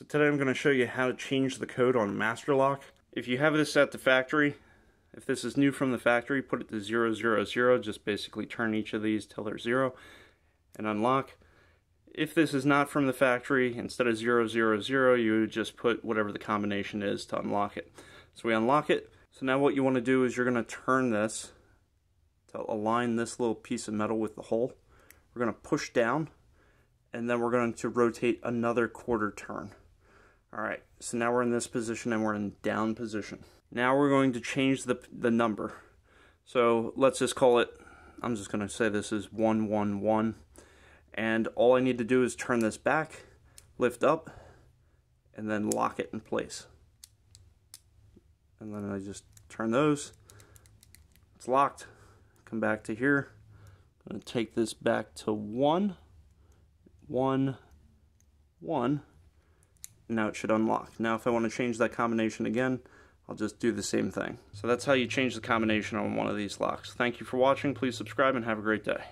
So today I'm going to show you how to change the code on Master Lock. If you have this at the factory, if this is new from the factory, put it to 000, just basically turn each of these till they're 0 and unlock. If this is not from the factory, instead of 000, you would just put whatever the combination is to unlock it. So we unlock it. So now what you want to do is you're going to turn this to align this little piece of metal with the hole. We're going to push down, and then we're going to rotate another quarter turn. Alright, so now we're in this position and we're in down position. Now we're going to change the number. So let's just call it, I'm just going to say this is 111. And all I need to do is turn this back, lift up, and then lock it in place. And then I just turn those. It's locked. Come back to here. I'm going to take this back to 1, 1, 1. Now it should unlock. Now if I want to change that combination again, I'll just do the same thing. So that's how you change the combination on one of these locks. Thank you for watching. Please subscribe and have a great day.